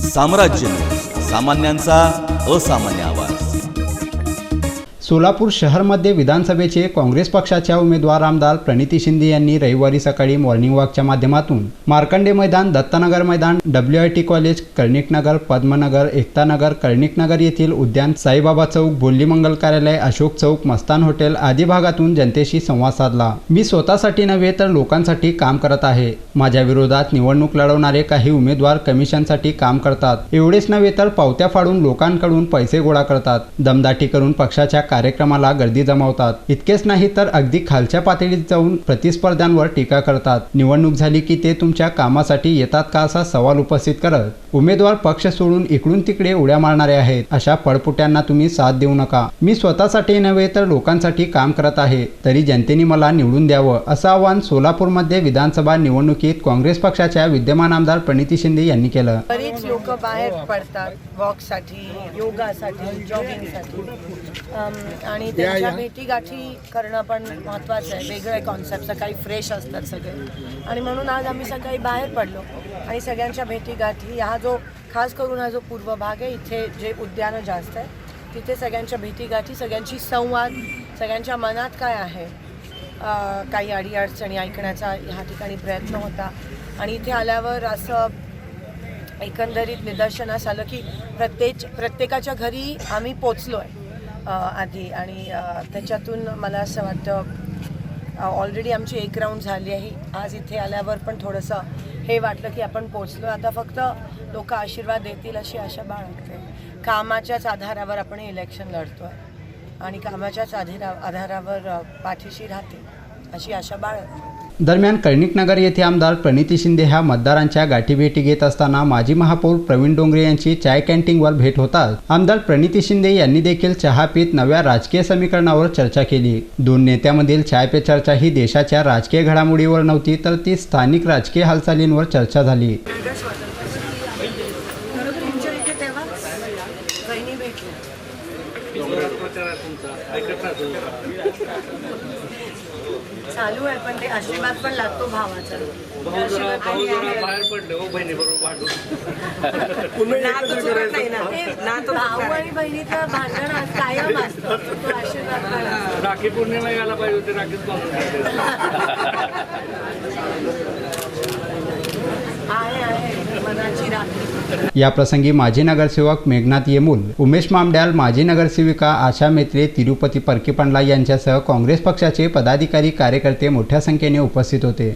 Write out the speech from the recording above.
साम्राज्य सामान्यांचा असामान्य आवाज। सोलापूर शहरमध्ये विधानसभेचे काँग्रेस पक्षाच्या उमेदवार आमदार प्रणिती शिंदे यांनी रविवारी सकाळी मॉर्निंग वॉकच्या माध्यमातून मार्कंडे मैदान, दत्तनगर मैदान, WIT कॉलेज, कर्णिकनगर, पद्मनगर, एकतानगर, कर्णिकनगर येथील उद्यान, साईबाबा चौक, बोल्ली मंगल कार्यालय, अशोक चौक, मस्तान हॉटेल आदी भागातून जनतेशी संवाद साधला। मी स्वतःसाठी नव्हे तर लोकांसाठी काम करत आहे। माझ्या विरोधात निवडणूक लढवणारे काही उमेदवार कमिशनसाठी काम करतात। एवढेच नव्हे तर पावत्या फाडून लोकांकडून पैसे गोळा करतात, दमदाटी करून पक्षाच्या कार्यक्रमाला गर्दी जमवतात। इतकेच नाही तर अगदी खालच्या पातळीत जाऊन प्रतिस्पर्ध्यांवर टीका करतात। निवडणूक झाली की ते तुमच्या कामासाठी येतात का असा सवाल उपस्थित करत उमेदवार पक्ष सोडून इकडून तिकडे उड्या मारणारे आहेत। अशा पडपुट्यांना तुम्ही साथ देऊ नका। मी स्वतःसाठी नव्हे तर लोकांसाठी काम करत आहे, तरी जनतेने मला निवडून द्यावं असं आवाहन सोलापूरमध्ये विधानसभा निवडणुकीत काँग्रेस पक्षाच्या विद्यमान आमदार प्रणिती शिंदे यांनी केलं। बरीच लोक बाहेर पडतात वॉकसाठी, योगासाठी, जॉगिंगसाठी आणि त्यांच्या भेटीगाठी करणं पण महत्त्वाचं आहे। वेगळे कॉन्सेप्ट सकाळी फ्रेश असतात सगळे, आणि म्हणून आज आम्ही सकाळी बाहेर पडलो आणि सगळ्यांच्या भेटीगाठी, हा जो खास करून हा जो पूर्व भाग आहे, इथे जे उद्यानं जास्त आहे तिथे सगळ्यांच्या भेटीगाठी, सगळ्यांची संवाद, सगळ्यांच्या मनात काय आहे, काही अडीअडचणी ऐकण्याचा ह्या ठिकाणी प्रयत्न होता। आणि इथे आल्यावर असं एकंदरीत निदर्शनास आलं की प्रत्येकाच्या घरी आम्ही पोचलो आहे आधी, आणि त्याच्यातून मला असं वाटतं ऑलरेडी आमची एक राऊंड झाली आहे। आज इथे आल्यावर पण थोडंसं हे वाटलं की आपण पोचलो, आता फक्त लोक आशीर्वाद देतील अशी आशा बाळगते। कामाच्याच आधारावर आपण इलेक्शन लढतो आहे आणि कामाच्याच आधारावर पाठीशी राहते अशी आशा बाळगते। दरम्यान कर्णिकनगर येथे आमदार प्रणिती शिंदे ह्या मतदारांच्या गाठीभेटी घेत असताना माजी महापौर प्रवीण डोंगरे यांची चाय कॅन्टीनवर भेट होताच आमदार प्रणिती शिंदे यांनी देखील चहा पीत नव्या राजकीय समीकरणावर चर्चा केली। दोन नेत्यामधील चाय पे चर्चा ही देशाच्या राजकीय घडामोडीवर नव्हती, तर ती स्थानिक राजकीय हालचालींवर चर्चा झाली। चालू आहे पण ते आशीर्वाद पण लागतो भावाचा। बाहेर पडले हो बहिणी बरोबर भाऊ आणि बहिणीचं भांडण कायम असतं, तो आशीर्वाद राखी पौर्णिमा यायला पाहिजे होते, राखीच आहे मनाची राखी। या प्रसंगी माजी नगरसेवक मेघनाथ येमूल, उमेश मामड्याल, माजी नगरसेविका आशा मेत्रे, तिरुपती परकीपंडला यांच्यासह काँग्रेस पक्षाचे पदाधिकारी, कार्यकर्ते मोठ्या संख्येने उपस्थित होते।